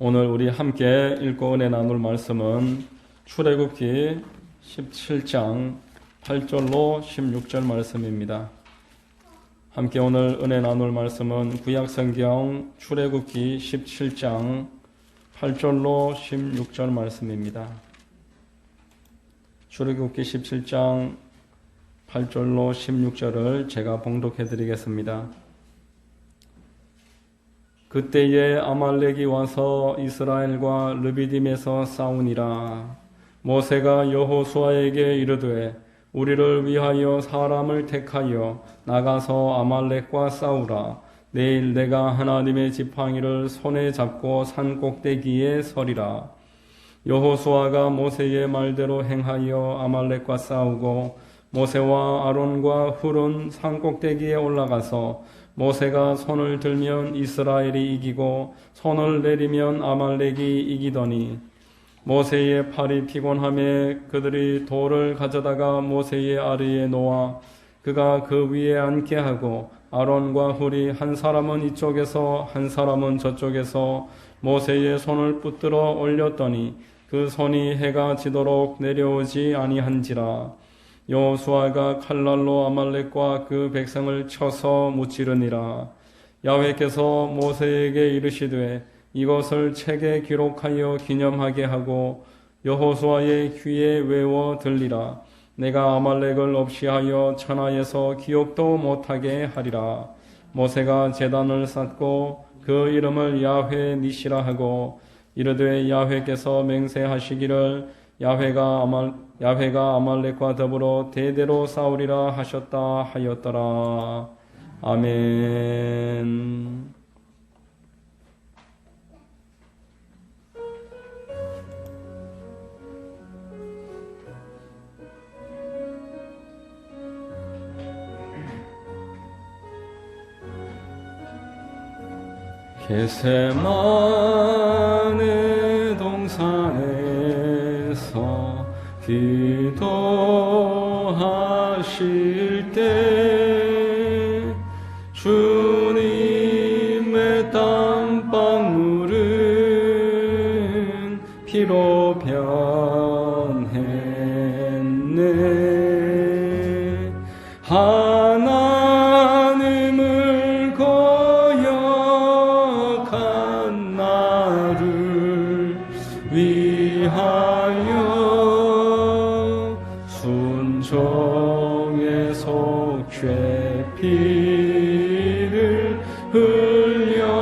오늘 우리 함께 읽고 은혜 나눌 말씀은 출애굽기 17장 8절로 16절 말씀입니다. 함께 오늘 은혜 나눌 말씀은 구약성경 출애굽기 17장 8절로 16절 말씀입니다. 출애굽기 17장 8절로 16절을 제가 봉독해 드리겠습니다. 그때에 아말렉이 와서 이스라엘과 르비딤에서 싸우니라. 모세가 여호수아에게 이르되 우리를 위하여 사람을 택하여 나가서 아말렉과 싸우라. 내일 내가 하나님의 지팡이를 손에 잡고 산 꼭대기에 서리라. 여호수아가 모세의 말대로 행하여 아말렉과 싸우고 모세와 아론과 훌은 산 꼭대기에 올라가서 모세가 손을 들면 이스라엘이 이기고 손을 내리면 아말렉이 이기더니 모세의 팔이 피곤함에 그들이 돌을 가져다가 모세의 아래에 놓아 그가 그 위에 앉게 하고 아론과 훌이 한 사람은 이쪽에서 한 사람은 저쪽에서 모세의 손을 붙들어 올렸더니 그 손이 해가 지도록 내려오지 아니한지라. 여호수아가 칼날로 아말렉과 그 백성을 쳐서 무찌르니라. 야훼께서 모세에게 이르시되 이것을 책에 기록하여 기념하게 하고 여호수아의 귀에 외워 들리라. 내가 아말렉을 없이하여 천하에서 기억도 못하게 하리라. 모세가 제단을 쌓고 그 이름을 야훼 니시라 하고 이르되 야훼께서 맹세하시기를 야훼가 아말렉과 더불어 대대로 싸우리라 하셨다 하였더라. 아멘. 겟세마네 동산에서 기도하실 때 주님의 땀방울은 피로 변했네. 하나님을 거역한 나를 위하여 순종의 속죄 피를 흘려주셨네.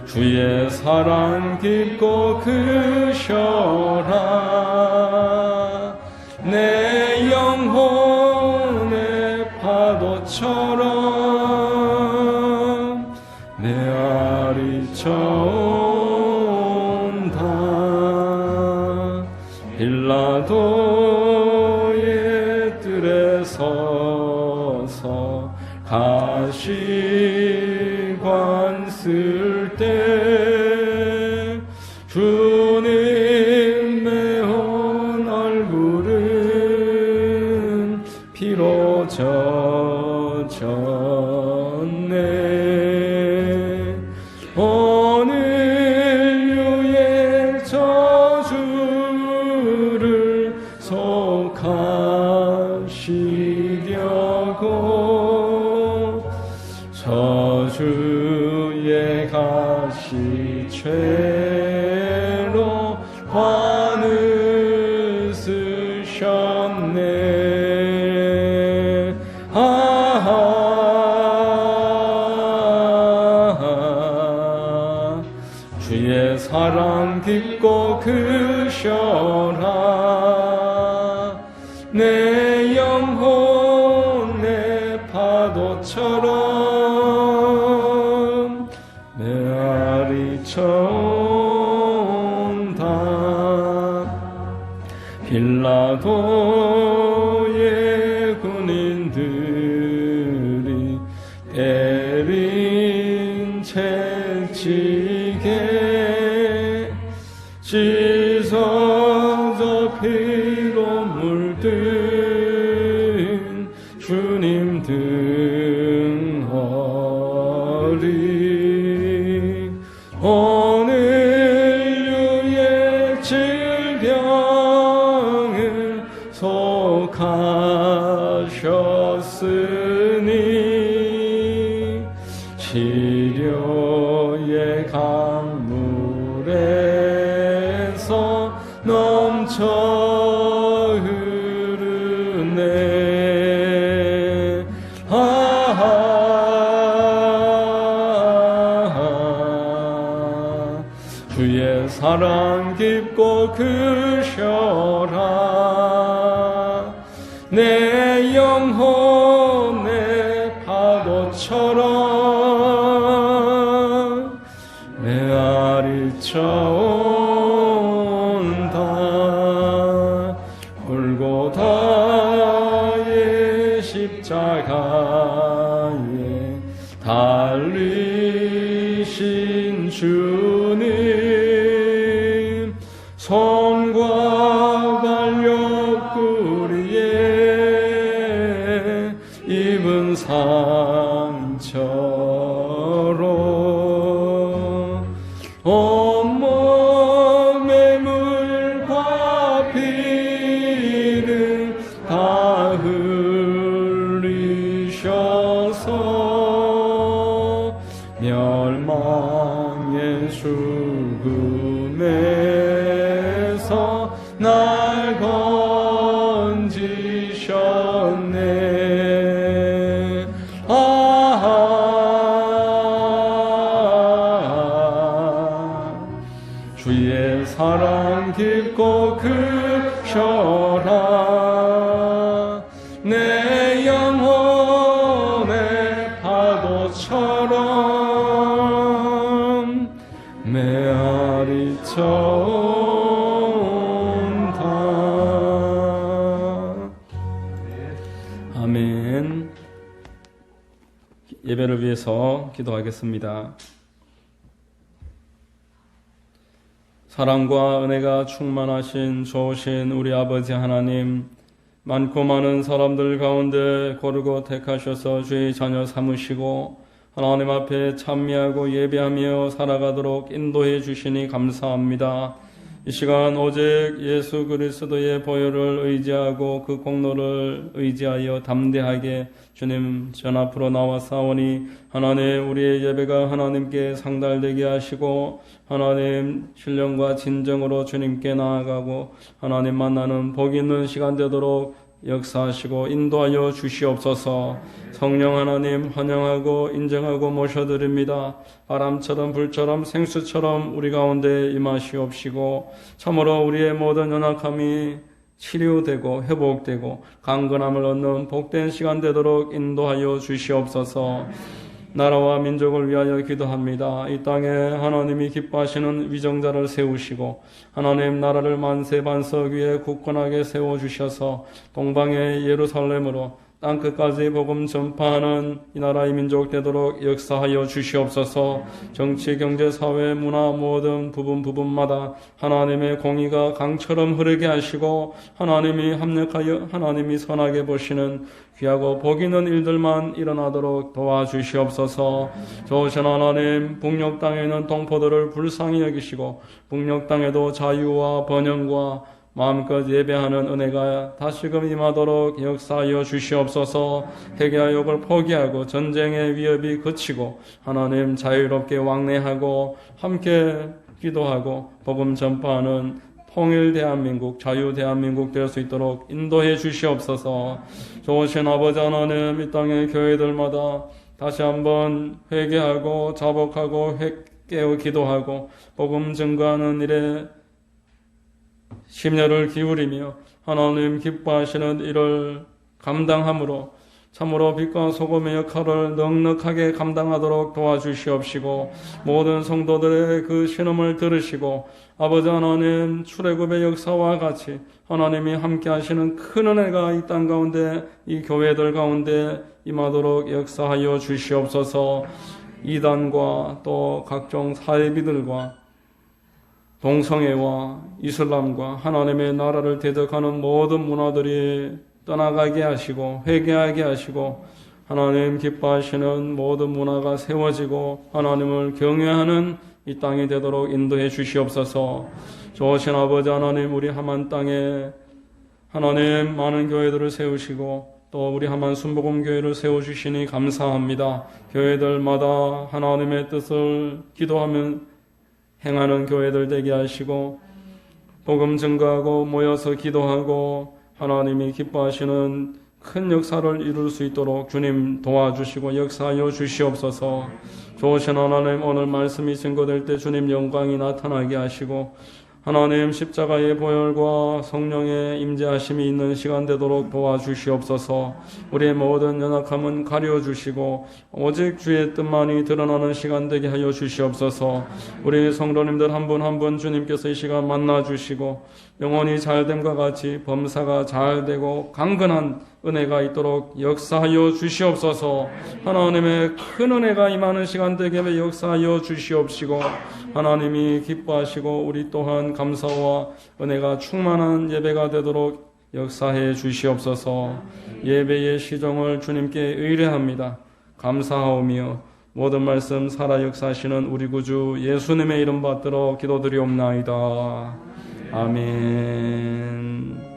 주의 사랑 깊고 크셔라. 내 영혼의 파도처럼 메아리쳐온다. 빌라도의 뜰에 서서 가시관 쓸 때 주님의 온 얼굴은 피로 젖었네. 오늘 유의 저주를 속하시려고 저주의 가시죄로 관을 쓰셨네. 주의 사랑 깊고 크셔라. 내 영혼의 파도처럼 메아리쳐온다. 빌라도의 군인들이 때린 채찍에 찢어져 피로 뜬 주님 등허리 오늘 유의 질병을 속하셨으니 치료의 강물에서 넘쳐 흐르네. 주의 사랑 깊고 크셔라. 내 영혼의 파도처럼 메아리쳐 온다. 골고다의 십자가에 달리신 주님 손과 발 옆구리에 입은 상처로 온몸의 물과 피를 다 흘리셔서 멸망의 죽음에서 날 건지셨네. 주의 사랑 깊고 크셔라. 내 영혼의 파도처럼 메아리쳐 온다. 아멘. 예배를 위해서 기도하겠습니다. 사랑과 은혜가 충만하신 좋으신 우리 아버지 하나님, 많고 많은 사람들 가운데 고르고 택하셔서 주의 자녀 삼으시고 하나님 앞에 찬미하고 예배하며 살아가도록 인도해 주시니 감사합니다. 이 시간 오직 예수 그리스도의 보혈을 의지하고 그 공로를 의지하여 담대하게 주님 전 앞으로 나와사오니 하나님 우리의 예배가 하나님께 상달되게 하시고 하나님 신령과 진정으로 주님께 나아가고 하나님 만나는 복 있는 시간 되도록 역사하시고 인도하여 주시옵소서. 성령 하나님 환영하고 인정하고 모셔드립니다. 바람처럼 불처럼 생수처럼 우리 가운데 임하시옵시고 참으로 우리의 모든 연약함이 치료되고 회복되고 강건함을 얻는 복된 시간 되도록 인도하여 주시옵소서. 나라와 민족을 위하여 기도합니다. 이 땅에 하나님이 기뻐하시는 위정자를 세우시고 하나님 나라를 만세 반석 위에 굳건하게 세워주셔서 동방의 예루살렘으로 땅끝까지 복음 전파하는 이 나라의 민족 되도록 역사하여 주시옵소서. 정치, 경제, 사회, 문화 모든 부분마다 하나님의 공의가 강처럼 흐르게 하시고 하나님이 합력하여 하나님이 선하게 보시는 귀하고 복 있는 일들만 일어나도록 도와주시옵소서. 좋으신 하나님, 북녘 땅에 있는 동포들을 불쌍히 여기시고 북녘 땅에도 자유와 번영과 마음껏 예배하는 은혜가 다시금 임하도록 역사하여 주시옵소서. 핵의 욕을 포기하고 전쟁의 위협이 그치고 하나님 자유롭게 왕래하고 함께 기도하고 복음 전파하는 통일 대한민국, 자유 대한민국 될 수 있도록 인도해 주시옵소서. 좋으신 아버지 하나님, 이 땅의 교회들마다 다시 한번 회개하고 자복하고 깨어 기도하고 복음 증거하는 일에 심려를 기울이며 하나님 기뻐하시는 일을 감당함으로 참으로 빛과 소금의 역할을 넉넉하게 감당하도록 도와주시옵시고 모든 성도들의 그 신음을 들으시고 아버지 하나님 출애굽의 역사와 같이 하나님이 함께 하시는 큰 은혜가 이 땅 가운데 이 교회들 가운데 임하도록 역사하여 주시옵소서. 이단과 또 각종 사이비들과 동성애와 이슬람과 하나님의 나라를 대적하는 모든 문화들이 떠나가게 하시고 회개하게 하시고 하나님 기뻐하시는 모든 문화가 세워지고 하나님을 경외하는 이 땅이 되도록 인도해 주시옵소서. 좋으신 아버지 하나님, 우리 함안 땅에 하나님 많은 교회들을 세우시고 또 우리 함안 순복음교회를 세워주시니 감사합니다. 교회들마다 하나님의 뜻을 기도하면 행하는 교회들 되게 하시고 복음 증거하고 모여서 기도하고 하나님이 기뻐하시는 큰 역사를 이룰 수 있도록 주님 도와주시고 역사하여 주시옵소서. 좋으신 하나님, 오늘 말씀이 증거될 때 주님 영광이 나타나게 하시고 하나님 십자가의 보혈과 성령의 임재하심이 있는 시간 되도록 도와주시옵소서. 우리의 모든 연약함은 가려주시고 오직 주의 뜻만이 드러나는 시간 되게 하여 주시옵소서. 우리 성도님들 한 분 한 분 주님께서 이 시간 만나주시고 영혼이 잘됨과 같이 범사가 잘되고 강건한 은혜가 있도록 역사하여 주시옵소서. 하나님의 큰 은혜가 임하는 시간 되게 역사하여 주시옵시고 하나님이 기뻐하시고 우리 또한 감사와 은혜가 충만한 예배가 되도록 역사해 주시옵소서. 예배의 시종을 주님께 의뢰합니다. 감사하오며 모든 말씀 살아 역사하시는 우리 구주 예수님의 이름 받들어 기도드리옵나이다. 아멘.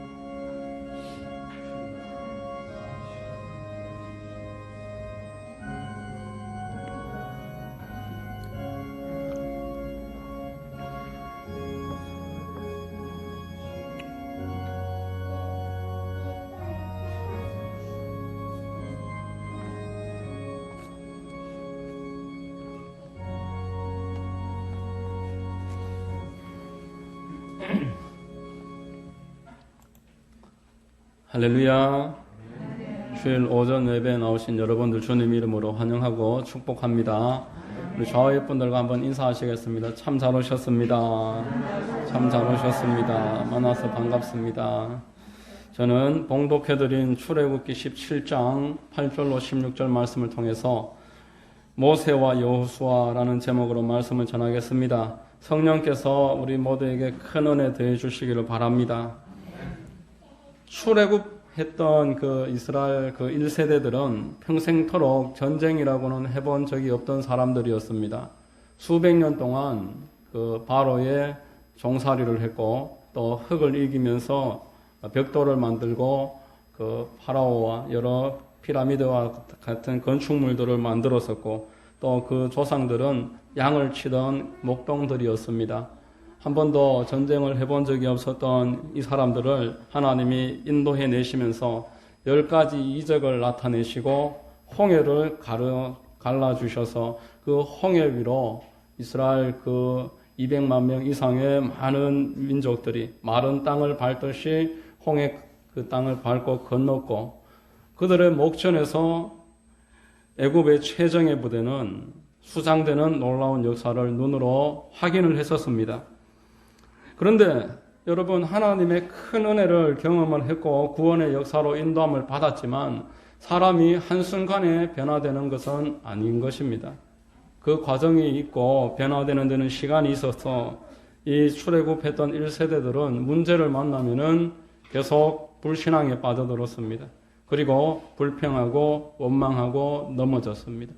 할렐루야. 주일 오전 예배에 나오신 여러분들 주님 이름으로 환영하고 축복합니다. 우리 좌우의 분들과 한번 인사하시겠습니다. 참 잘 오셨습니다. 참 잘 오셨습니다. 만나서 반갑습니다. 저는 봉독해드린 출애굽기 17장 8절로 16절 말씀을 통해서 모세와 여호수아라는 제목으로 말씀을 전하겠습니다. 성령께서 우리 모두에게 큰 은혜 더해 주시기를 바랍니다. 출애굽했던 그 이스라엘 그 1세대들은 평생토록 전쟁이라고는 해본 적이 없던 사람들이었습니다. 수백 년 동안 그 바로의 종살이를 했고 또 흙을 이기면서 벽돌을 만들고 그 파라오와 여러 피라미드와 같은 건축물들을 만들었었고 또 그 조상들은 양을 치던 목동들이었습니다. 한 번도 전쟁을 해본 적이 없었던 이 사람들을 하나님이 인도해 내시면서 10가지 이적을 나타내시고 홍해를 갈라주셔서 그 홍해 위로 이스라엘 그 200만 명 이상의 많은 민족들이 마른 땅을 밟듯이 홍해 그 땅을 밟고 건넜고 그들의 목전에서 애굽의 최정예 부대는 수장되는 놀라운 역사를 눈으로 확인을 했었습니다. 그런데 여러분, 하나님의 큰 은혜를 경험을 했고 구원의 역사로 인도함을 받았지만 사람이 한순간에 변화되는 것은 아닌 것입니다. 그 과정이 있고 변화되는 데는 시간이 있어서 이 출애굽했던 1세대들은 문제를 만나면은 계속 불신앙에 빠져들었습니다. 그리고 불평하고 원망하고 넘어졌습니다.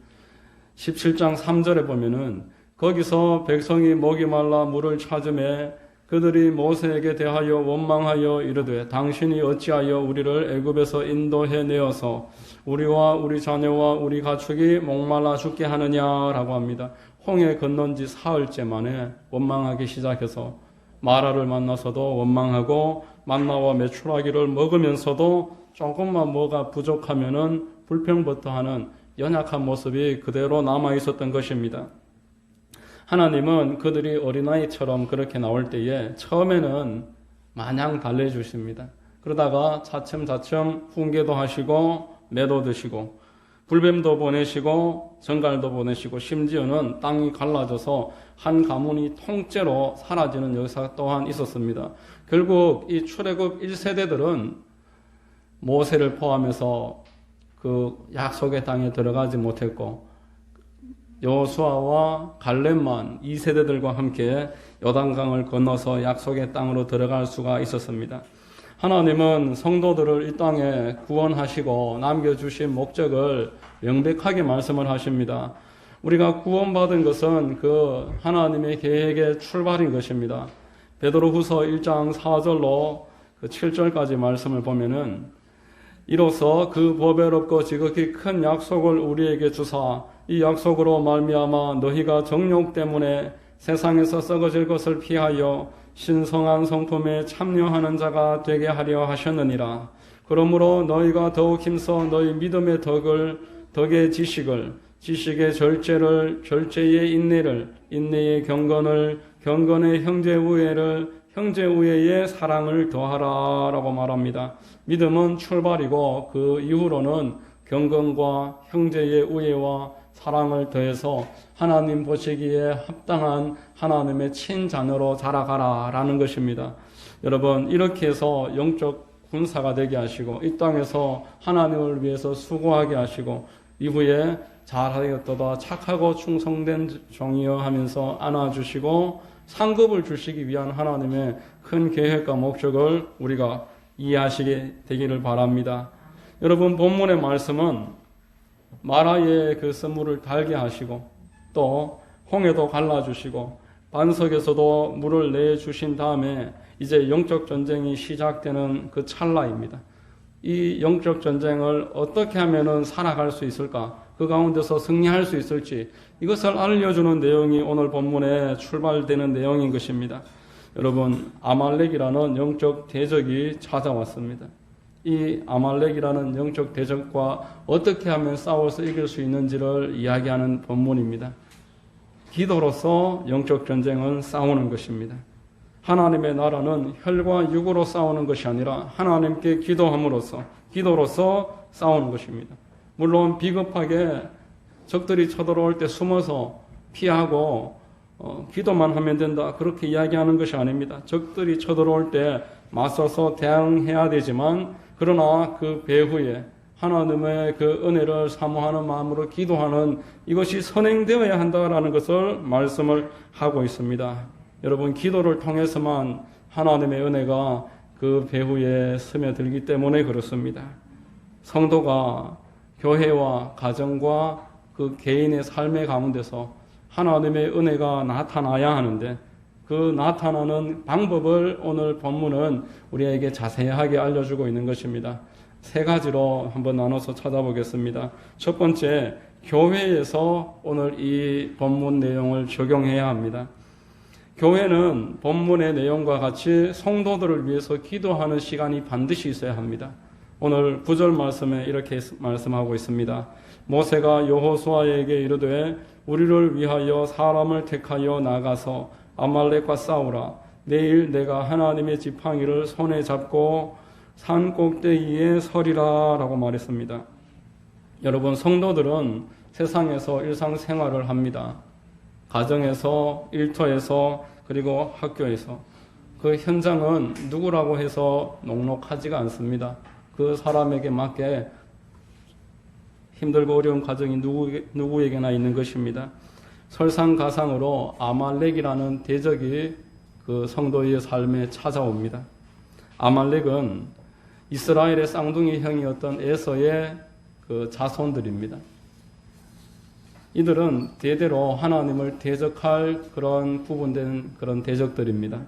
17장 3절에 보면은 거기서 백성이 목이 말라 물을 찾으매 그들이 모세에게 대하여 원망하여 이르되 당신이 어찌하여 우리를 애굽에서 인도해 내어서 우리와 우리 자녀와 우리 가축이 목말라 죽게 하느냐라고 합니다. 홍해 건넌 지 사흘째 만에 원망하기 시작해서 마라를 만나서도 원망하고 만나와 메추라기를 먹으면서도 조금만 뭐가 부족하면은 불평부터 하는 연약한 모습이 그대로 남아 있었던 것입니다. 하나님은 그들이 어린아이처럼 그렇게 나올 때에 처음에는 마냥 달래주십니다. 그러다가 차츰차츰 훈계도 하시고 매도 드시고 불뱀도 보내시고 정갈도 보내시고 심지어는 땅이 갈라져서 한 가문이 통째로 사라지는 역사 또한 있었습니다. 결국 이 출애굽 1세대들은 모세를 포함해서 그 약속의 땅에 들어가지 못했고 여호수아와 갈렙만 2세대들과 함께 요단강을 건너서 약속의 땅으로 들어갈 수가 있었습니다. 하나님은 성도들을 이 땅에 구원하시고 남겨주신 목적을 명백하게 말씀을 하십니다. 우리가 구원받은 것은 그 하나님의 계획의 출발인 것입니다. 베드로후서 1장 4절로 7절까지 말씀을 보면은 이로써 그 보배롭고 지극히 큰 약속을 우리에게 주사 이 약속으로 말미암아 너희가 정욕 때문에 세상에서 썩어질 것을 피하여 신성한 성품에 참여하는 자가 되게 하려 하셨느니라. 그러므로 너희가 더욱 힘써 너희 믿음의 덕의 지식을, 지식의 절제를, 절제의 인내를, 인내의 경건을, 경건의 형제 우애를, 형제 우애의 사랑을 더하라 라고 말합니다. 믿음은 출발이고 그 이후로는 경건과 형제의 우애와 사랑을 더해서 하나님 보시기에 합당한 하나님의 친자녀로 자라가라 라는 것입니다. 여러분, 이렇게 해서 영적 군사가 되게 하시고 이 땅에서 하나님을 위해서 수고하게 하시고 이후에 잘하였도다 착하고 충성된 종이여 하면서 안아주시고 상급을 주시기 위한 하나님의 큰 계획과 목적을 우리가 이해하시게 되기를 바랍니다. 여러분, 본문의 말씀은 마라의 그 쓴물을 달게 하시고 또 홍해도 갈라주시고 반석에서도 물을 내주신 다음에 이제 영적 전쟁이 시작되는 그 찰나입니다. 이 영적 전쟁을 어떻게 하면은 살아갈 수 있을까? 그 가운데서 승리할 수 있을지 이것을 알려주는 내용이 오늘 본문에 출발되는 내용인 것입니다. 여러분, 아말렉이라는 영적 대적이 찾아왔습니다. 이 아말렉이라는 영적 대적과 어떻게 하면 싸워서 이길 수 있는지를 이야기하는 본문입니다. 기도로서 영적 전쟁은 싸우는 것입니다. 하나님의 나라는 혈과 육으로 싸우는 것이 아니라 하나님께 기도로서 싸우는 것입니다. 물론 비겁하게 적들이 쳐들어올 때 숨어서 피하고 기도만 하면 된다 그렇게 이야기하는 것이 아닙니다. 적들이 쳐들어올 때 맞서서 대응해야 되지만 그러나 그 배후에 하나님의 그 은혜를 사모하는 마음으로 기도하는 이것이 선행되어야 한다라는 것을 말씀을 하고 있습니다. 여러분, 기도를 통해서만 하나님의 은혜가 그 배후에 스며들기 때문에 그렇습니다. 성도가 교회와 가정과 그 개인의 삶의 가운데서 하나님의 은혜가 나타나야 하는데 그 나타나는 방법을 오늘 본문은 우리에게 자세하게 알려주고 있는 것입니다. 세 가지로 한번 나눠서 찾아보겠습니다. 첫 번째, 교회에서 오늘 이 본문 내용을 적용해야 합니다. 교회는 본문의 내용과 같이 성도들을 위해서 기도하는 시간이 반드시 있어야 합니다. 오늘 9절 말씀에 이렇게 말씀하고 있습니다. 모세가 여호수아에게 이르되 우리를 위하여 사람을 택하여 나가서 아말렉과 싸우라. 내일 내가 하나님의 지팡이를 손에 잡고 산 꼭대기에 서리라 라고 말했습니다. 여러분, 성도들은 세상에서 일상생활을 합니다. 가정에서, 일터에서, 그리고 학교에서. 그 현장은 누구라고 해서 녹록하지가 않습니다. 그 사람에게 맞게 힘들고 어려운 과정이 누구에게나 있는 것입니다. 설상가상으로 아말렉이라는 대적이 그 성도의 삶에 찾아옵니다. 아말렉은 이스라엘의 쌍둥이 형이었던 에서의 그 자손들입니다. 이들은 대대로 하나님을 대적할 그런 구분된 그런 대적들입니다.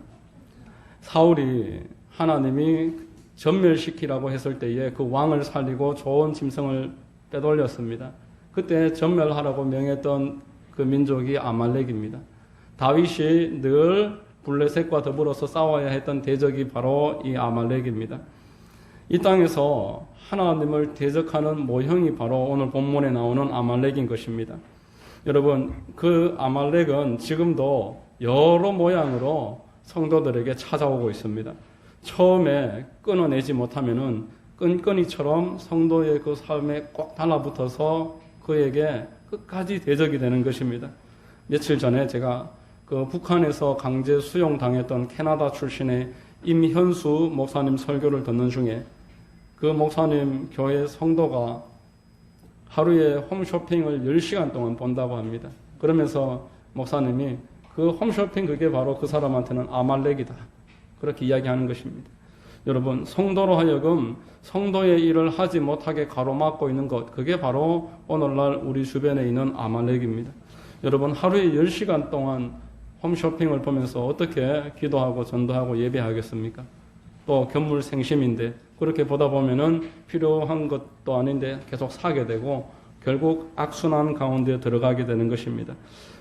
사울이 하나님이 전멸시키라고 했을 때에 그 왕을 살리고 좋은 짐승을 빼돌렸습니다. 그때 전멸하라고 명했던 그 민족이 아말렉입니다. 다윗이 늘 블레셋과 더불어서 싸워야 했던 대적이 바로 이 아말렉입니다. 이 땅에서 하나님을 대적하는 모형이 바로 오늘 본문에 나오는 아말렉인 것입니다. 여러분, 그 아말렉은 지금도 여러 모양으로 성도들에게 찾아오고 있습니다. 처음에 끊어내지 못하면은 끈끈이처럼 성도의 그 삶에 꼭 달라붙어서 그에게 끝까지 대적이 되는 것입니다. 며칠 전에 제가 그 북한에서 강제 수용당했던 캐나다 출신의 임현수 목사님 설교를 듣는 중에 그 목사님 교회 성도가 하루에 홈쇼핑을 10시간 동안 본다고 합니다. 그러면서 목사님이 그 홈쇼핑 그게 바로 그 사람한테는 아말렉이다. 그렇게 이야기하는 것입니다. 여러분, 성도로 하여금 성도의 일을 하지 못하게 가로막고 있는 것, 그게 바로 오늘날 우리 주변에 있는 아말렉입니다. 여러분, 하루에 10시간 동안 홈쇼핑을 보면서 어떻게 기도하고 전도하고 예배하겠습니까? 또 견물생심인데 그렇게 보다 보면은 필요한 것도 아닌데 계속 사게 되고 결국 악순환 가운데 들어가게 되는 것입니다.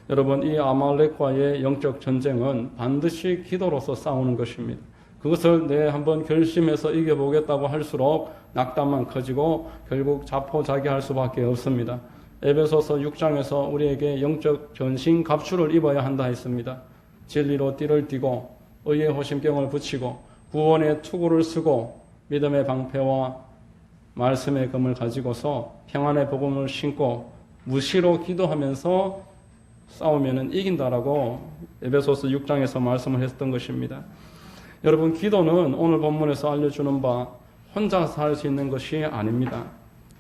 여러분, 이 아말렉과의 영적 전쟁은 반드시 기도로서 싸우는 것입니다. 그것을 한번 결심해서 이겨보겠다고 할수록 낙담만 커지고 결국 자포자기할 수밖에 없습니다. 에베소서 6장에서 우리에게 영적 전신 갑주를 입어야 한다 했습니다. 진리로 띠를 띠고 의의 호심경을 붙이고 구원의 투구를 쓰고 믿음의 방패와 말씀의 검을 가지고서 평안의 복음을 신고 무시로 기도하면서 싸우면 이긴다라고 에베소서 6장에서 말씀을 했던 것입니다. 여러분, 기도는 오늘 본문에서 알려주는 바 혼자서 할 수 있는 것이 아닙니다.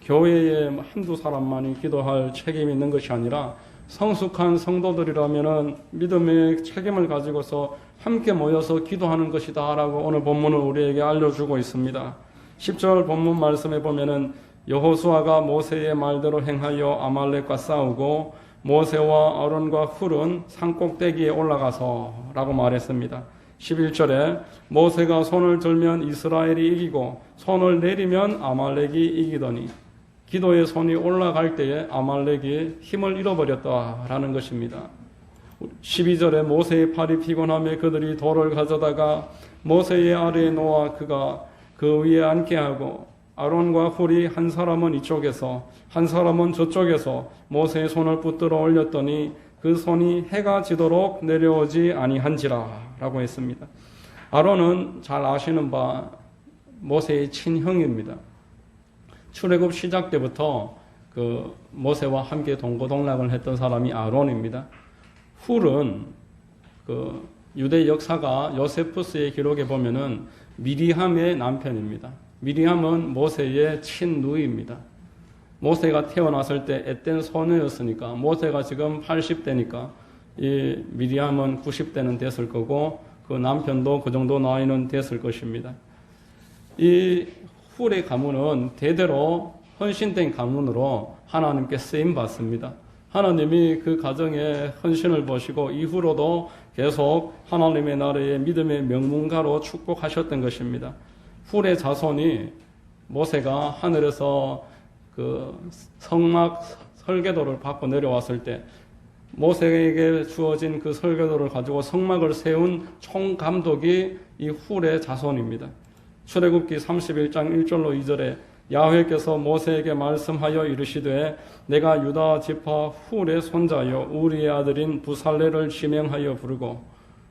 교회에 한두 사람만이 기도할 책임이 있는 것이 아니라 성숙한 성도들이라면 믿음의 책임을 가지고서 함께 모여서 기도하는 것이다 라고 오늘 본문은 우리에게 알려주고 있습니다. 10절 본문 말씀에 보면은 여호수아가 모세의 말대로 행하여 아말렉과 싸우고 모세와 아론과 훌은 산꼭대기에 올라가서 라고 말했습니다. 11절에 모세가 손을 들면 이스라엘이 이기고 손을 내리면 아말렉이 이기더니 기도의 손이 올라갈 때에 아말렉이 힘을 잃어버렸다라는 것입니다. 12절에 모세의 팔이 피곤하며 그들이 돌을 가져다가 모세의 아래에 놓아 그가 그 위에 앉게 하고 아론과 훌이 한 사람은 이쪽에서 한 사람은 저쪽에서 모세의 손을 붙들어 올렸더니 그 손이 해가 지도록 내려오지 아니한지라 라고 했습니다. 아론은 잘 아시는 바 모세의 친형입니다. 출애굽 시작 때부터 그 모세와 함께 동고동락을 했던 사람이 아론입니다. 훌은 그 유대 역사가 요세푸스의 기록에 보면은 미리함의 남편입니다. 미리함은 모세의 친누이입니다. 모세가 태어났을 때 앳된 소녀였으니까 모세가 지금 80대니까 이 미리함은 90대는 됐을 거고 그 남편도 그 정도 나이는 됐을 것입니다. 이 훌의 가문은 대대로 헌신된 가문으로 하나님께 쓰임 받습니다. 하나님이 그 가정의 헌신을 보시고 이후로도 계속 하나님의 나라의 믿음의 명문가로 축복하셨던 것입니다. 훌의 자손이 모세가 하늘에서 그 성막 설계도를 받고 내려왔을 때 모세에게 주어진 그 설계도를 가지고 성막을 세운 총감독이 이 훌의 자손입니다. 출애굽기 31장 1절로 2절에 야훼께서 모세에게 말씀하여 이르시되 내가 유다 지파 훌의 손자여 우리의 아들인 부살레를 지명하여 부르고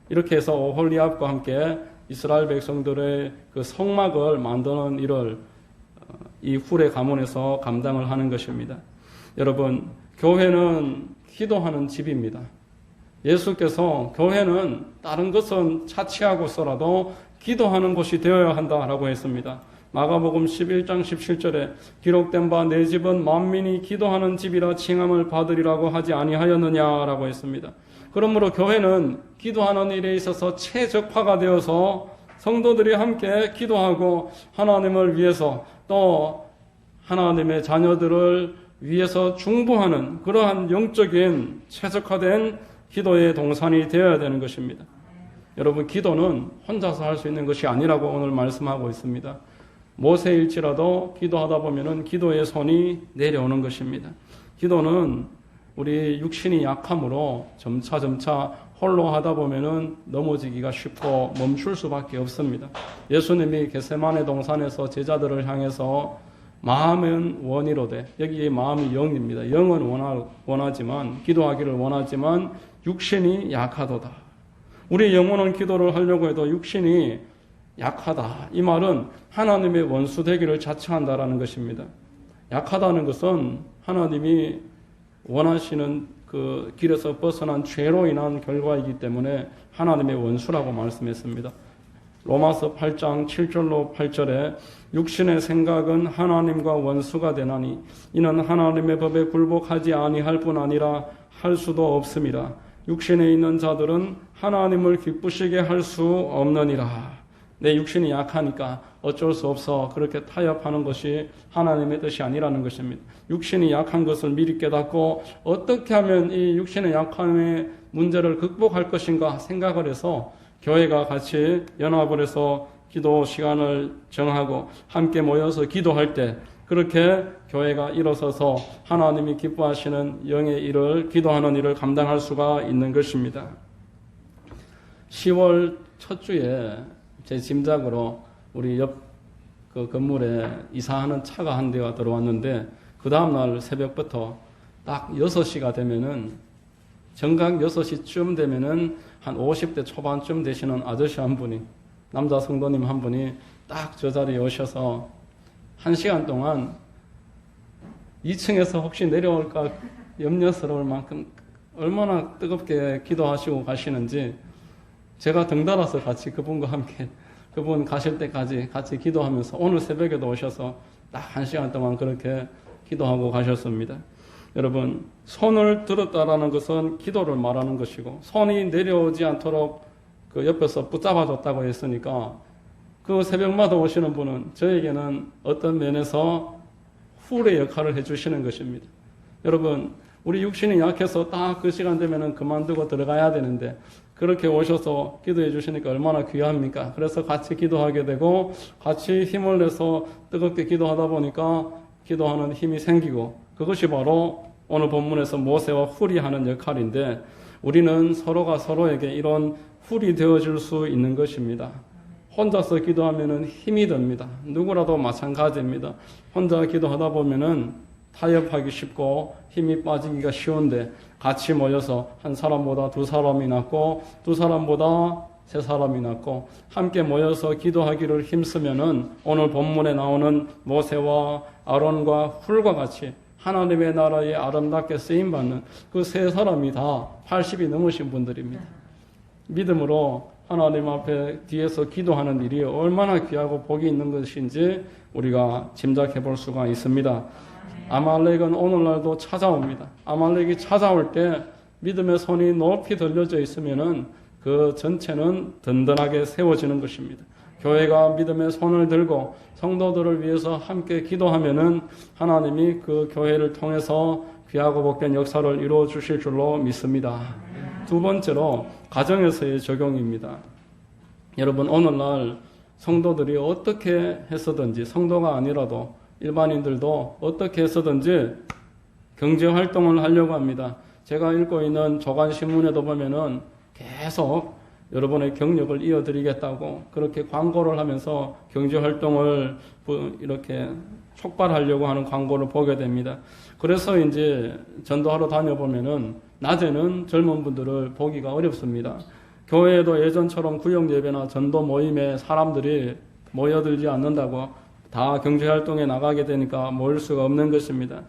이렇게 해서 오홀리압과 함께 이스라엘 백성들의 그 성막을 만드는 일을 이 훌의 가문에서 감당을 하는 것입니다. 여러분, 교회는 기도하는 집입니다. 예수께서 교회는 다른 것은 차치하고서라도 기도하는 곳이 되어야 한다라고 했습니다. 마가복음 11장 17절에 기록된 바 내 집은 만민이 기도하는 집이라 칭함을 받으리라고 하지 아니하였느냐라고 했습니다. 그러므로 교회는 기도하는 일에 있어서 최적화가 되어서 성도들이 함께 기도하고 하나님을 위해서 또 하나님의 자녀들을 위해서 중보하는 그러한 영적인 최적화된 기도의 동산이 되어야 되는 것입니다. 여러분, 기도는 혼자서 할 수 있는 것이 아니라고 오늘 말씀하고 있습니다. 모세일지라도 기도하다 보면은 기도의 손이 내려오는 것입니다. 기도는 우리 육신이 약함으로 점차 홀로 하다 보면은 넘어지기가 쉽고 멈출 수밖에 없습니다. 예수님이 겟세마네 동산에서 제자들을 향해서 마음은 원이로되, 여기 마음이 영입니다. 영은 원하지만, 기도하기를 원하지만 육신이 약하도다. 우리 영혼은 기도를 하려고 해도 육신이 약하다. 이 말은 하나님의 원수 되기를 자처한다라는 것입니다. 약하다는 것은 하나님이 원하시는 그 길에서 벗어난 죄로 인한 결과이기 때문에 하나님의 원수라고 말씀했습니다. 로마서 8장 7절로 8절에 육신의 생각은 하나님과 원수가 되나니 이는 하나님의 법에 굴복하지 아니할 뿐 아니라 할 수도 없습니다. 육신에 있는 자들은 하나님을 기쁘시게 할 수 없느니라. 내 육신이 약하니까 어쩔 수 없어 그렇게 타협하는 것이 하나님의 뜻이 아니라는 것입니다. 육신이 약한 것을 미리 깨닫고 어떻게 하면 이 육신의 약함의 문제를 극복할 것인가 생각을 해서 교회가 같이 연합을 해서 기도 시간을 정하고 함께 모여서 기도할 때 그렇게 교회가 일어서서 하나님이 기뻐하시는 영의 일을 기도하는 일을 감당할 수가 있는 것입니다. 10월 첫 주에 제 짐작으로 우리 옆 그 건물에 이사하는 차가 한 대가 들어왔는데 그 다음날 새벽부터 딱 6시가 되면은 정각 6시쯤 되면은 한 50대 초반쯤 되시는 아저씨 한 분이 남자 성도님 한 분이 딱 저 자리에 오셔서 1시간 동안 2층에서 혹시 내려올까 염려스러울 만큼 얼마나 뜨겁게 기도하시고 가시는지 제가 덩달아서 같이 그분과 함께 그분 가실 때까지 같이 기도하면서 오늘 새벽에도 오셔서 딱 1시간 동안 그렇게 기도하고 가셨습니다. 여러분, 손을 들었다라는 것은 기도를 말하는 것이고 손이 내려오지 않도록 그 옆에서 붙잡아줬다고 했으니까 그 새벽마다 오시는 분은 저에게는 어떤 면에서 훌의 역할을 해주시는 것입니다. 여러분, 우리 육신이 약해서 딱 그 시간 되면은 그만두고 들어가야 되는데 그렇게 오셔서 기도해 주시니까 얼마나 귀합니까? 그래서 같이 기도하게 되고 같이 힘을 내서 뜨겁게 기도하다 보니까 기도하는 힘이 생기고 그것이 바로 오늘 본문에서 모세와 훌이 하는 역할인데 우리는 서로가 서로에게 이런 훌이 되어줄 수 있는 것입니다. 혼자서 기도하면은 힘이 듭니다. 누구라도 마찬가지입니다. 혼자 기도하다 보면은 타협하기 쉽고 힘이 빠지기가 쉬운데 같이 모여서 한 사람보다 두 사람이 낫고 두 사람보다 세 사람이 낫고 함께 모여서 기도하기를 힘쓰면은 오늘 본문에 나오는 모세와 아론과 훌과 같이 하나님의 나라에 아름답게 쓰임받는 그 세 사람이 다 80이 넘으신 분들입니다. 믿음으로 하나님 앞에 뒤에서 기도하는 일이 얼마나 귀하고 복이 있는 것인지 우리가 짐작해 볼 수가 있습니다. 아말렉은 오늘날도 찾아옵니다. 아말렉이 찾아올 때 믿음의 손이 높이 들려져 있으면은 그 전체는 든든하게 세워지는 것입니다. 교회가 믿음의 손을 들고 성도들을 위해서 함께 기도하면은 하나님이 그 교회를 통해서 귀하고 복된 역사를 이루어 주실 줄로 믿습니다. 두 번째로 가정에서의 적용입니다. 여러분, 오늘날 성도들이 어떻게 해서든지 성도가 아니라도 일반인들도 어떻게 해서든지 경제활동을 하려고 합니다. 제가 읽고 있는 조간신문에도 보면은 계속 여러분의 경력을 이어드리겠다고 그렇게 광고를 하면서 경제활동을 이렇게 촉발하려고 하는 광고를 보게 됩니다. 그래서 이제 전도하러 다녀보면은 낮에는 젊은 분들을 보기가 어렵습니다. 교회에도 예전처럼 구역예배나 전도 모임에 사람들이 모여들지 않는다고 다 경제활동에 나가게 되니까 모일 수가 없는 것입니다.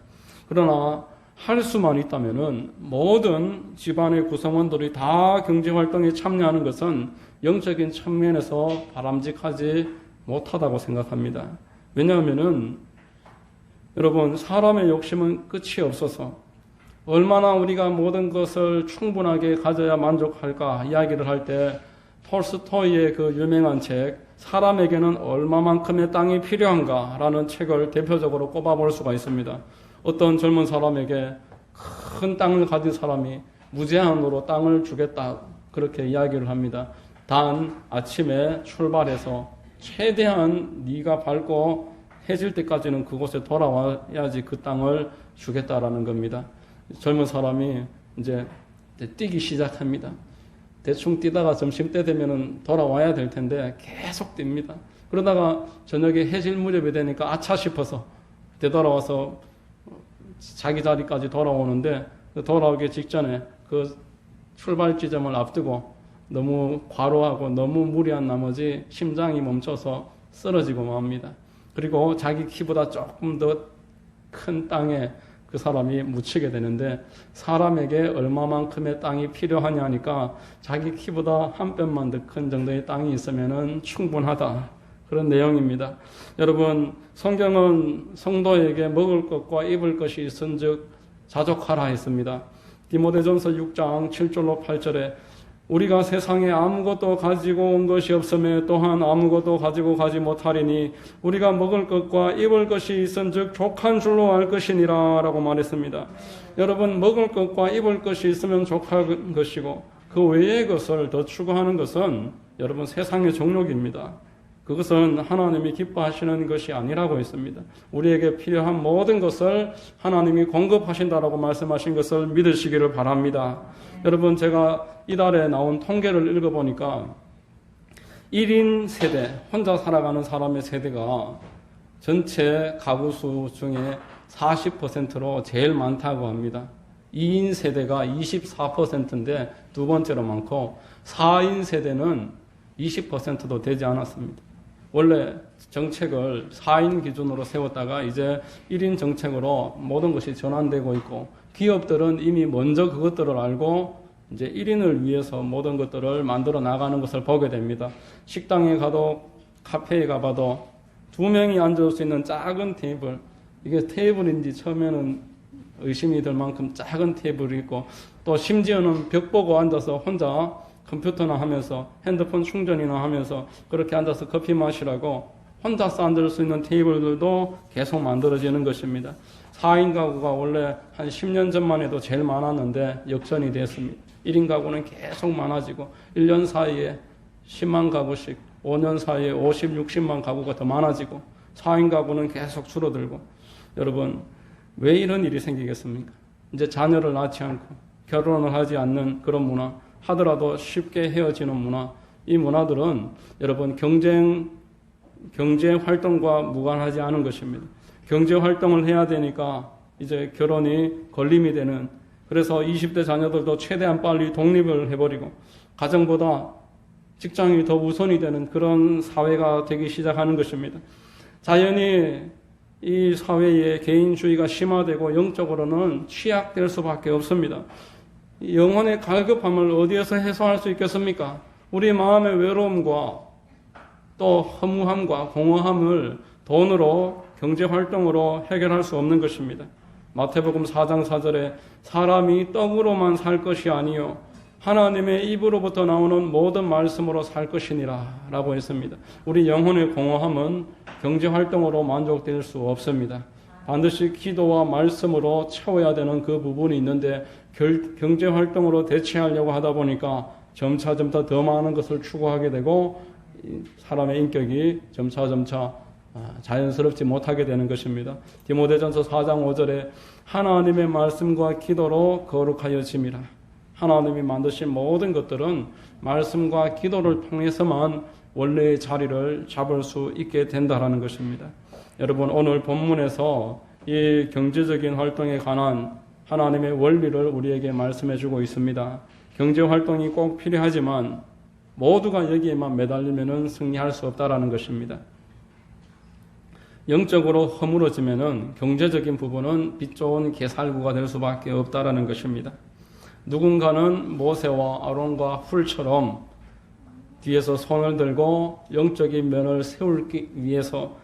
그러나 할 수만 있다면은 모든 집안의 구성원들이 다 경제활동에 참여하는 것은 영적인 측면에서 바람직하지 못하다고 생각합니다. 왜냐하면은 여러분, 사람의 욕심은 끝이 없어서 얼마나 우리가 모든 것을 충분하게 가져야 만족할까 이야기를 할 때 톨스토이의 그 유명한 책 사람에게는 얼마만큼의 땅이 필요한가라는 책을 대표적으로 꼽아볼 수가 있습니다. 어떤 젊은 사람에게 큰 땅을 가진 사람이 무제한으로 땅을 주겠다 그렇게 이야기를 합니다. 단 아침에 출발해서 최대한 네가 밟고 해질 때까지는 그곳에 돌아와야지 그 땅을 주겠다라는 겁니다. 젊은 사람이 이제 뛰기 시작합니다. 대충 뛰다가 점심때 되면은 돌아와야 될 텐데 계속 뜁니다. 그러다가 저녁에 해질 무렵이 되니까 아차 싶어서 되돌아와서 자기 자리까지 돌아오는데 돌아오기 직전에 그 출발 지점을 앞두고 너무 과로하고 너무 무리한 나머지 심장이 멈춰서 쓰러지고 맙니다. 그리고 자기 키보다 조금 더 큰 땅에 그 사람이 묻히게 되는데, 사람에게 얼마만큼의 땅이 필요하냐 하니까 자기 키보다 한 뼘만 더 큰 정도의 땅이 있으면 충분하다, 그런 내용입니다. 여러분, 성경은 성도에게 먹을 것과 입을 것이 있은즉 자족하라 했습니다. 디모데전서 6장 7절로 8절에 우리가 세상에 아무것도 가지고 온 것이 없으며 또한 아무것도 가지고 가지 못하리니 우리가 먹을 것과 입을 것이 있은즉 족한 줄로 알 것이니라 라고 말했습니다. 여러분, 먹을 것과 입을 것이 있으면 족한 것이고 그 외의 것을 더 추구하는 것은 여러분 세상의 정욕입니다. 그것은 하나님이 기뻐하시는 것이 아니라고 했습니다. 우리에게 필요한 모든 것을 하나님이 공급하신다라고 말씀하신 것을 믿으시기를 바랍니다. 여러분, 제가 이달에 나온 통계를 읽어보니까 1인 세대, 혼자 살아가는 사람의 세대가 전체 가구 수 중에 40%로 제일 많다고 합니다. 2인 세대가 24%인데 두 번째로 많고 4인 세대는 20%도 되지 않았습니다. 원래 정책을 4인 기준으로 세웠다가 이제 1인 정책으로 모든 것이 전환되고 있고, 기업들은 이미 먼저 그것들을 알고 이제 1인을 위해서 모든 것들을 만들어 나가는 것을 보게 됩니다. 식당에 가도 카페에 가봐도 2명이 앉을 수 있는 작은 테이블, 이게 테이블인지 처음에는 의심이 들 만큼 작은 테이블이 있고, 또 심지어는 벽 보고 앉아서 혼자 컴퓨터나 하면서 핸드폰 충전이나 하면서 그렇게 앉아서 커피 마시라고 혼자서 앉을 수 있는 테이블들도 계속 만들어지는 것입니다. 4인 가구가 원래 한 10년 전만 해도 제일 많았는데 역전이 됐습니다. 1인 가구는 계속 많아지고 1년 사이에 10만 가구씩, 5년 사이에 50, 60만 가구가 더 많아지고 4인 가구는 계속 줄어들고, 여러분, 왜 이런 일이 생기겠습니까? 이제 자녀를 낳지 않고 결혼을 하지 않는 그런 문화, 하더라도 쉽게 헤어지는 문화, 이 문화들은 여러분 경제 활동과 무관하지 않은 것입니다. 경제 활동을 해야 되니까 이제 결혼이 걸림이 되는, 그래서 20대 자녀들도 최대한 빨리 독립을 해버리고 가정보다 직장이 더 우선이 되는 그런 사회가 되기 시작하는 것입니다. 자연히 이 사회에 개인주의가 심화되고 영적으로는 취약될 수밖에 없습니다. 영혼의 갈급함을 어디에서 해소할 수 있겠습니까? 우리 마음의 외로움과 또 허무함과 공허함을 돈으로, 경제활동으로 해결할 수 없는 것입니다. 마태복음 4장 4절에 사람이 떡으로만 살 것이 아니요 하나님의 입으로부터 나오는 모든 말씀으로 살 것이니라 라고 했습니다. 우리 영혼의 공허함은 경제활동으로 만족될 수 없습니다. 반드시 기도와 말씀으로 채워야 되는 그 부분이 있는데 경제활동으로 대체하려고 하다 보니까 점차 더 많은 것을 추구하게 되고 사람의 인격이 점차 자연스럽지 못하게 되는 것입니다. 디모데전서 4장 5절에 하나님의 말씀과 기도로 거룩하여 짐이라. 하나님이 만드신 모든 것들은 말씀과 기도를 통해서만 원래의 자리를 잡을 수 있게 된다라는 것입니다. 여러분, 오늘 본문에서 이 경제적인 활동에 관한 하나님의 원리를 우리에게 말씀해 주고 있습니다. 경제 활동이 꼭 필요하지만 모두가 여기에만 매달리면 승리할 수 없다라는 것입니다. 영적으로 허물어지면 경제적인 부분은 빛 좋은 개살구가 될 수밖에 없다라는 것입니다. 누군가는 모세와 아론과 훌처럼 뒤에서 손을 들고 영적인 면을 세우기 위해서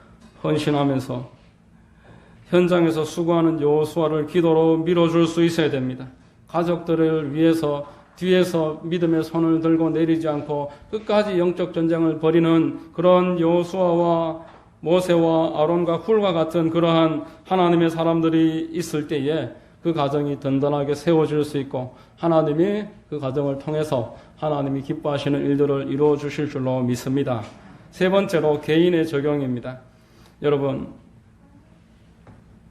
헌신하면서 현장에서 수고하는 여호수아를 기도로 밀어줄 수 있어야 됩니다. 가족들을 위해서 뒤에서 믿음의 손을 들고 내리지 않고 끝까지 영적 전쟁을 벌이는 그런 여호수아와 모세와 아론과 훌과 같은 그러한 하나님의 사람들이 있을 때에 그 가정이 든든하게 세워질 수 있고 하나님이 그 가정을 통해서 하나님이 기뻐하시는 일들을 이루어 주실 줄로 믿습니다. 세 번째로 개인의 적용입니다. 여러분,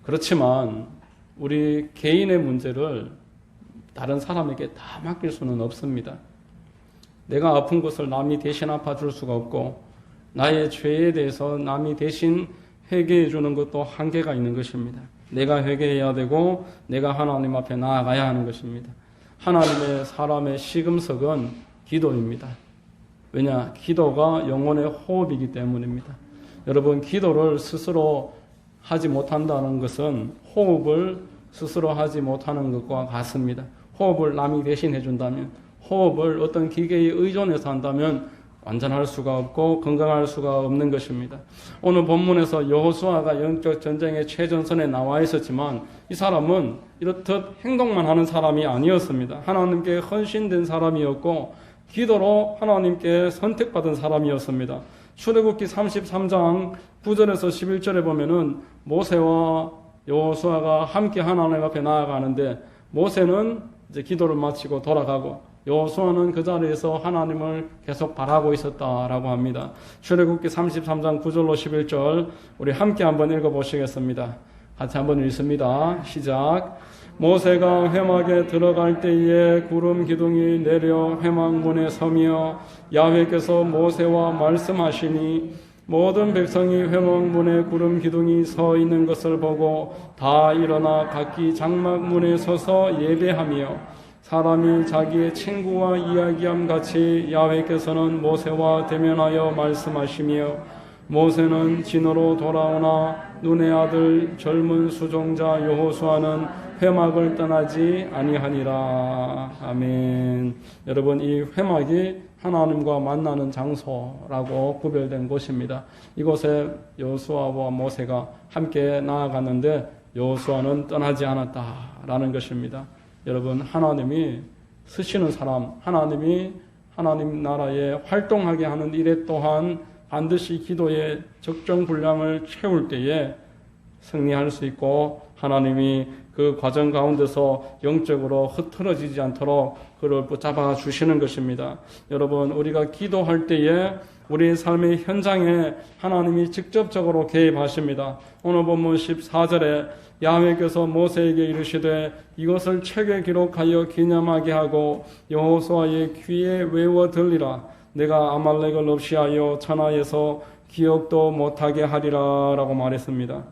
그렇지만 우리 개인의 문제를 다른 사람에게 다 맡길 수는 없습니다. 내가 아픈 것을 남이 대신 아파줄 수가 없고 나의 죄에 대해서 남이 대신 회개해 주는 것도 한계가 있는 것입니다. 내가 회개해야 되고 내가 하나님 앞에 나아가야 하는 것입니다. 하나님의 사람의 시금석은 기도입니다. 왜냐? 기도가 영혼의 호흡이기 때문입니다. 여러분, 기도를 스스로 하지 못한다는 것은 호흡을 스스로 하지 못하는 것과 같습니다. 호흡을 남이 대신해 준다면, 호흡을 어떤 기계에 의존해서 한다면 완전할 수가 없고 건강할 수가 없는 것입니다. 오늘 본문에서 여호수아가 영적 전쟁의 최전선에 나와 있었지만 이 사람은 이렇듯 행동만 하는 사람이 아니었습니다. 하나님께 헌신된 사람이었고 기도로 하나님께 선택받은 사람이었습니다. 출애굽기 33장 9절에서 11절에 보면은 모세와 여호수아가 함께 하나님 앞에 나아가는데 모세는 이제 기도를 마치고 돌아가고 여호수아는 그 자리에서 하나님을 계속 바라고 있었다라고 합니다. 출애굽기 33장 9절로 11절 우리 함께 한번 읽어보시겠습니다. 같이 한번 읽습니다. 시작. 모세가 회막에 들어갈 때에 구름 기둥이 내려 회막문에 서며 야훼께서 모세와 말씀하시니 모든 백성이 회막문에 구름 기둥이 서 있는 것을 보고 다 일어나 각기 장막문에 서서 예배하며 사람이 자기의 친구와 이야기함 같이 야훼께서는 모세와 대면하여 말씀하시며 모세는 진으로 돌아오나 눈의 아들 젊은 수종자 여호수아는 회막을 떠나지 아니하니라. 아멘. 여러분, 이 회막이 하나님과 만나는 장소라고 구별된 곳입니다. 이곳에 여호수아와 모세가 함께 나아갔는데 여호수아는 떠나지 않았다라는 것입니다. 여러분, 하나님이 쓰시는 사람, 하나님이 하나님 나라에 활동하게 하는 일에 또한 반드시 기도의 적정 분량을 채울 때에 승리할 수 있고 하나님이 그 과정 가운데서 영적으로 흐트러지지 않도록 그를 붙잡아 주시는 것입니다. 여러분, 우리가 기도할 때에 우리의 삶의 현장에 하나님이 직접적으로 개입하십니다. 오늘 본문 14절에 야훼께서 모세에게 이르시되 이것을 책에 기록하여 기념하게 하고 여호수아의 귀에 외워 들리라. 내가 아말렉을 없이 하여 천하에서 기억도 못하게 하리라 라고 말했습니다.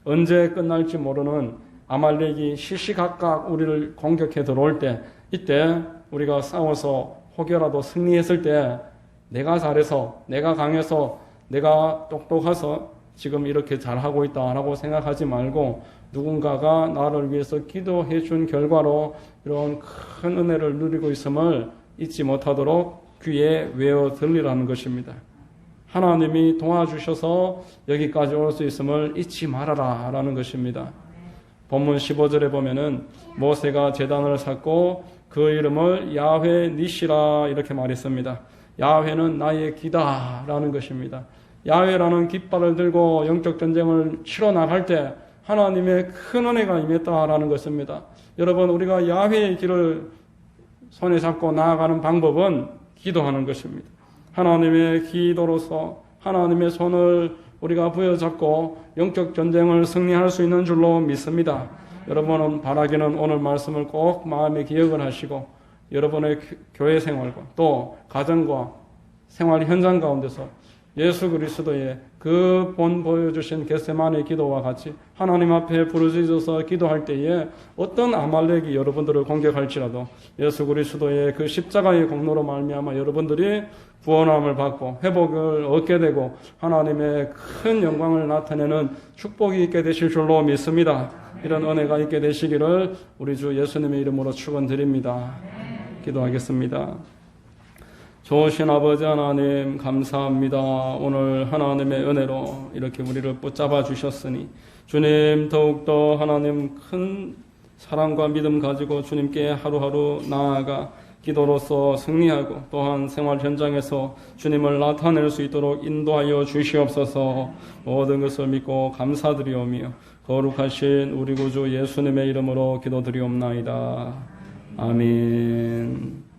언제 끝날지 모르는 아말렉이 시시각각 우리를 공격해 들어올 때, 이때 우리가 싸워서 혹여라도 승리했을 때 내가 잘해서, 내가 강해서, 내가 똑똑해서 지금 이렇게 잘하고 있다라고 생각하지 말고 누군가가 나를 위해서 기도해 준 결과로 이런 큰 은혜를 누리고 있음을 잊지 못하도록 귀에 외워 들리라는 것입니다. 하나님이 도와주셔서 여기까지 올 수 있음을 잊지 말아라 라는 것입니다. 본문 15절에 보면은 모세가 제단을 쌓고 그 이름을 야훼 니시라 이렇게 말했습니다. 야훼는 나의 기다 라는 것입니다. 야훼라는 깃발을 들고 영적 전쟁을 치러 나갈 때 하나님의 큰 은혜가 임했다라는 것입니다. 여러분, 우리가 야훼의 길을 손에 잡고 나아가는 방법은 기도하는 것입니다. 하나님의 기도로서 하나님의 손을 우리가 부여잡고 영적 전쟁을 승리할 수 있는 줄로 믿습니다. 여러분은 바라기는 오늘 말씀을 꼭 마음에 기억을 하시고 여러분의 교회 생활과 또 가정과 생활 현장 가운데서 예수 그리스도의 그 본 보여주신 겟세마네 기도와 같이 하나님 앞에 부르짖어서 기도할 때에 어떤 아말렉이 여러분들을 공격할지라도 예수 그리스도의 그 십자가의 공로로 말미암아 여러분들이 구원함을 받고 회복을 얻게 되고 하나님의 큰 영광을 나타내는 축복이 있게 되실 줄로 믿습니다. 이런 은혜가 있게 되시기를 우리 주 예수님의 이름으로 축원드립니다. 기도하겠습니다. 좋으신 아버지 하나님 감사합니다. 오늘 하나님의 은혜로 이렇게 우리를 붙잡아 주셨으니 주님 더욱더 하나님 큰 사랑과 믿음 가지고 주님께 하루하루 나아가 기도로서 승리하고 또한 생활 현장에서 주님을 나타낼 수 있도록 인도하여 주시옵소서. 모든 것을 믿고 감사드리오며 거룩하신 우리 구주 예수님의 이름으로 기도드리옵나이다. 아멘.